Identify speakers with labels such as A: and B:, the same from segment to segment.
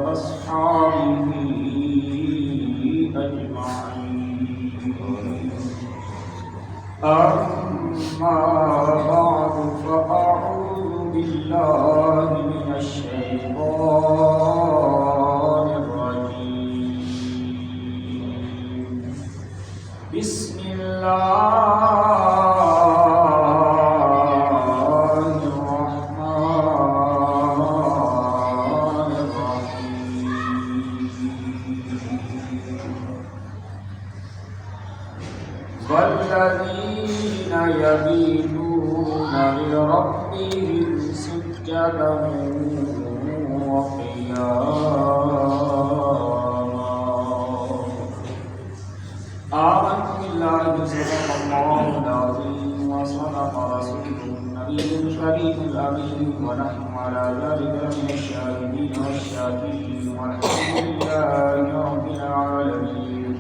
A: وأصحابه أجمعين. أما بعد فأعوذ بالله من الشيطان الرجيم. بسم الله الرحمن الرحيم. والذين يبيتون لربهم سجدا وقياما. آمنت بالله صدق الله العظيم وصدق رسوله النبي الكريم الأمين ونحن على ذلك من الشاهدين والشاكرين والحمد لله رب العالمين.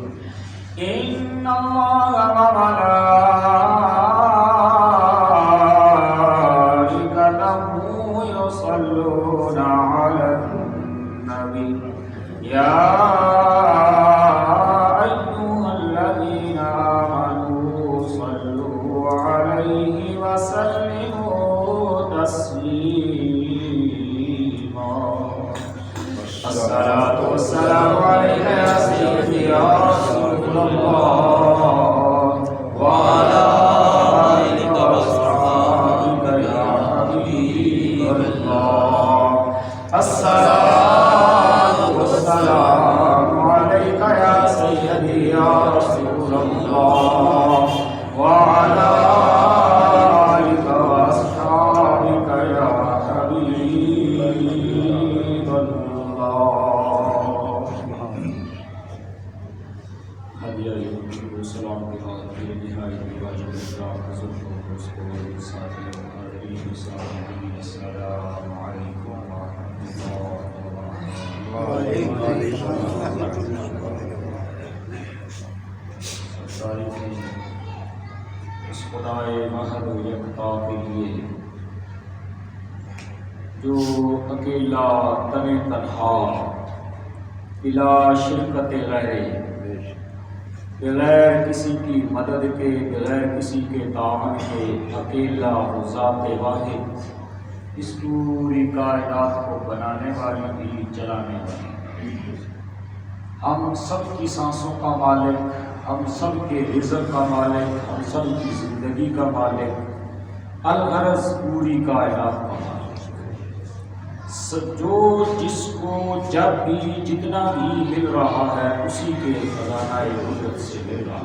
A: إن الله وملائكته يصلون على النبي يا أيها الذين آمنوا صلوا عليه وسلموا تسليما. الصلاة والسلام عليك يا سيدي يا رسول الله وعلى آلك وصحبك يا حبيب الله. الصلاة والسلام عليك يا سيدي يا رسول الله وعلى آلك وصحبك يا حبيب الله. السلام علیکم اس خدائے احد و یکتا کے لیے جو اکیلا تن تنہا بلا شرکت غیرے، بغیر کسی کی مدد کے، بغیر کسی کے تعاون کے، اکیلا ذات واحد اس پوری کائنات کو بنانے والی بھی چلانے والی، ہم سب کی سانسوں کا مالک، ہم سب کے رزق کا مالک، ہم سب کی زندگی کا مالک، الغرض پوری کائنات کا مالک، جو جس کو جب بھی جتنا بھی مل رہا ہے اسی کے خزانہ قدرت سے مل رہا ہے.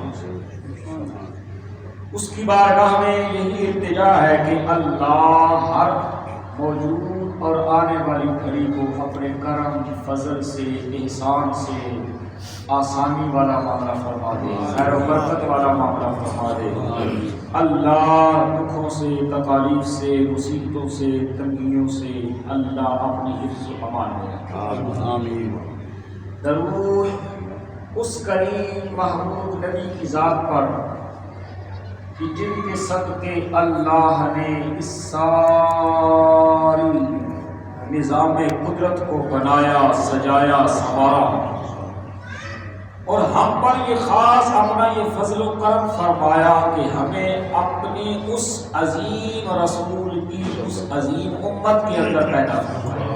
A: اس کی بارگاہ میں یہی التجا ہے کہ اللہ ہر موجود اور آنے والی گھڑی کو اپنے کرم فضل سے، احسان سے آسانی والا معاملہ فرما دے، خیر و برکت والا معاملہ فرما دے. اللہ دکھوں سے، تکالیف سے، مصیبتوں سے، تنگیوں سے اللہ اپنی حفظ و امان میں رکھے. آمین. درود اس کریم محمود نبی کی ذات پر کہ جن کے صدقے اللہ نے اس ساری نظام قدرت کو بنایا، سجایا، سنوارا، اور ہم پر یہ خاص اپنا یہ فضل و کرم فرمایا کہ ہمیں اپنی اس عظیم رسول کی اس عظیم امت کے اندر پیدا فرمایا.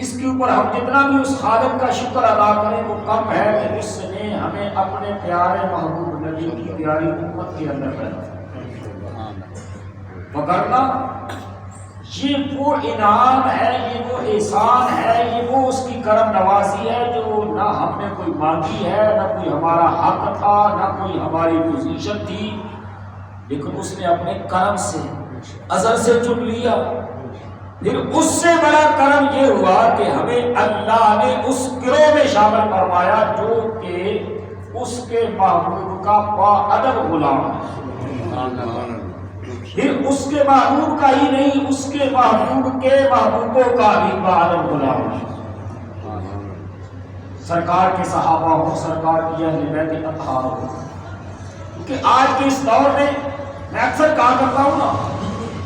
A: اس کے اوپر ہم جتنا بھی اس خالق کا شکر ادا کریں وہ کم ہے کہ اس نے ہمیں اپنے پیارے محبوب نبی کی پیاری امت کے اندر پیدا فرمایا. وگرنہ یہ وہ انعام ہے، یہ وہ احسان ہے، یہ وہ اس کی کرم نوازی ہے جو نہ ہم نے کوئی مانگی ہے، نہ کوئی ہمارا حق تھا، نہ کوئی ہماری پوزیشن تھی، لیکن اس نے اپنے کرم سے ازل سے چن لیا. پھر اس سے بڑا کرم یہ ہوا کہ ہمیں اللہ نے اس گروہ میں شامل فرمایا جو کہ اس کے محبوب کا با ادب غلام ہے. پھر اس کے محبوب کا ہی نہیں، اس کے محبوب کے محبوبوں کا بھی با ادب غلام ہے. سرکار کے صحابہ ہوں، سرکار کی اہل بیت اطہار ہوں. کیونکہ آج کے اس دور میں اکثر کہا کرتا ہوں نا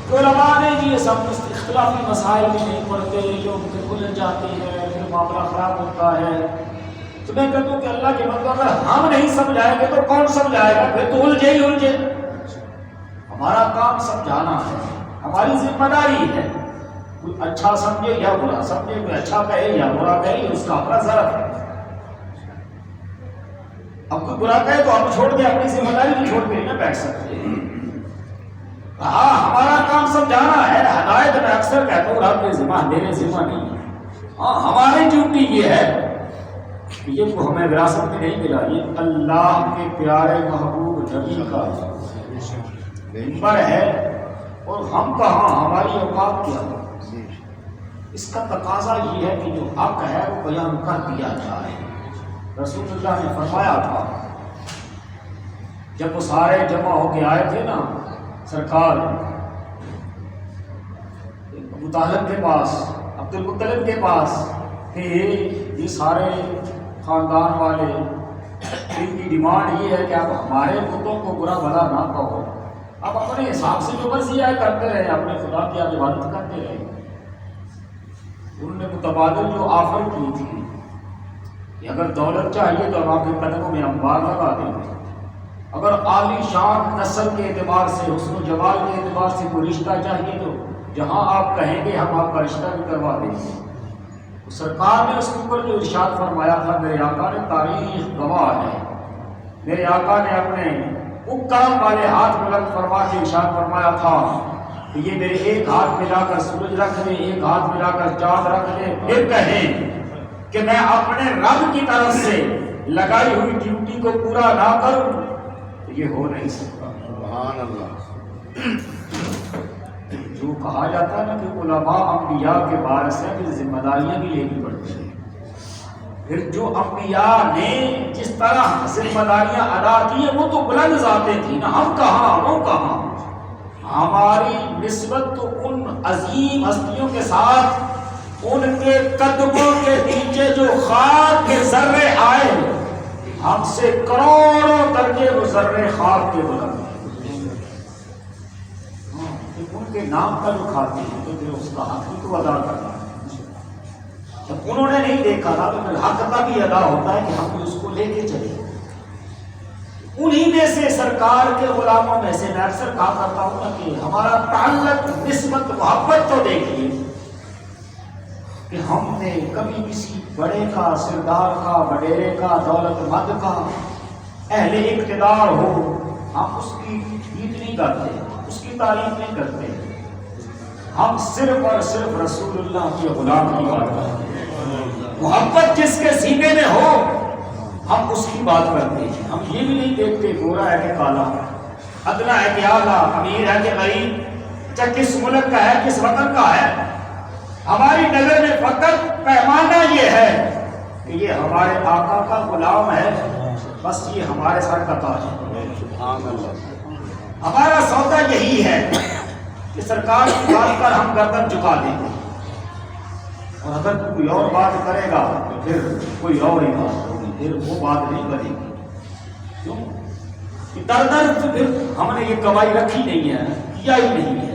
A: کہ علماء نے یہ سب اختلافی مسائل بھی نہیں پڑھتے، لوگ پھر الجھ جاتے ہیں، پھر معاملہ خراب ہوتا ہے۔ تو میں کہتا ہوں کہ اللہ کے بندوں اگر ہم نہیں سمجھائیں گے تو کون سمجھائے گا؟ پھر تو الجھے ہی الجھے۔ ہمارا کام سمجھانا ہے، ہماری ذمہ داری ہے۔ کوئی اچھا سمجھے یا برا سمجھے، کوئی اچھا کہے یا برا کہے، اس کا اپنا ظرف ہے۔ اب کوئی برا کہے تو ہم چھوڑ دیں، اپنی ذمہ داری بھی چھوڑ کے نہ بیٹھ سکتے۔ ہاں ہمارا کام سمجھانا ہے، ہدایت میں اکثر کہتا ہوں رب کے ذمہ، میرے ذمہ نہیں ہے۔ ہاں ہماری ڈیوٹی یہ ہے کہ یہ تو ہمیں وراثت میں نہیں ملا، یہ اللہ کے پیارے محبوب نبی کا منبر ہے، اور ہم کہاں، ہماری اوقات کیا ہے۔ اس کا تقاضا یہ ہے کہ جو حق ہے وہ بیان کر دیا جائے۔ رسول اللہ نے فرمایا تھا جب وہ سارے جمع ہو کے آئے تھے نا سرکار ابو طالب کے پاس، عبد المطلب کے پاس، کہ یہ سارے خاندان والے، ان کی ڈیمانڈ یہ ہے کہ آپ ہمارے بتوں کو برا بھلا نہ کہو، آپ اپنے حساب سے جو مرضی آئے کرتے رہے، اپنے خدا کی آپ عبادت کرتے رہے۔ انہوں نے متبادل جو آفر کی تھی کہ اگر دولت چاہیے تو ہم آپ کے قدموں میں انبار لگا دیں گے، اگر عالی شان نسل کے اعتبار سے، حسن و جمال کے اعتبار سے کوئی رشتہ چاہیے تو جہاں آپ کہیں گے ہم آپ کا رشتہ بھی کروا دیں گے۔ سرکار نے اس کے اوپر جو ارشاد فرمایا تھا، میرے آقا نے، تاریخ گواہ ہے، میرے آقا نے اپنے کرم والے ہاتھ بلند فرما کے ارشاد فرمایا تھا کہ یہ میرے ایک ہاتھ میں لا کر سورج رکھ دیں، ایک ہاتھ میں لا کر چاند رکھ دیں، پھر کہیں کہ میں اپنے رب کی طرف سے لگائی ہوئی ڈیوٹی کو پورا نہ کروں تو یہ ہو نہیں سکتا۔
B: سبحان اللہ۔
A: جو کہا جاتا ہے نا کہ علماء انبیاء کے وارث ہیں، پھر ذمہ داریاں بھی لینی پڑتی ہیں۔ پھر جو انبیاء نے جس طرح ذمہ داریاں ادا کی ہیں وہ تو بلند ذاتیں تھیں نا، ہم کہاں، وہ کہاں۔ ہماری نسبت تو ان عظیم ہستیوں کے ساتھ، ان کے قدموں کے نیچے جو خاک کے ذرے آئے، ہم سے کروڑوں درجے وہ ذرے خاک کے بلند ہیں۔ ان کے نام کا جو کھاتے ہیں تو پھر اس کا حق بھی تو ادا کرنا ہے۔ جب انہوں نے نہیں دیکھا تھا تو پھر حق کا بھی ادا ہوتا ہے کہ ہم بھی اس کو لے کے چلے۔ انہی میں سے سرکار کے غلاموں میں سے میں اکثر کہا کرتا ہوں نا کہ ہمارا تعلق، نسبت، محبت تو دیکھیے کہ ہم نے کبھی کسی بڑے کا، سردار کا، وڈیرے کا، دولت مند کا، اہل اقتدار ہو، ہم اس کی عزت نہیں کرتے، اس کی تعریف نہیں کرتے۔ ہم صرف اور صرف رسول اللہ کے غلام کی بات کرتے ہیں۔ محبت جس کے سینے میں ہو ہم اس کی بات کرتے ہیں۔ ہم یہ بھی نہیں دیکھتے گورا ہے کہ کالا، ادنا ہے کہ اعلیٰ، امیر ہے کہ غریب، چاہے کس ملک کا ہے، کس وطن کا ہے۔ ہماری نظر میں فقط پیمانہ یہ ہے کہ یہ ہمارے آقا کا غلام ہے، بس یہ ہمارے سر کا تاج ہے۔ ہمارا سودا یہی ہے کہ سرکار کی بات پر ہم گردن جھکا دیں گے، اور اگر کوئی اور بات کرے گا تو پھر کوئی اور ہی بات ہوگی، پھر وہ بات نہیں بنے گی۔ کیوں کہ در در پھر ہم نے یہ کمائی رکھی نہیں ہے، کیا ہی نہیں ہے۔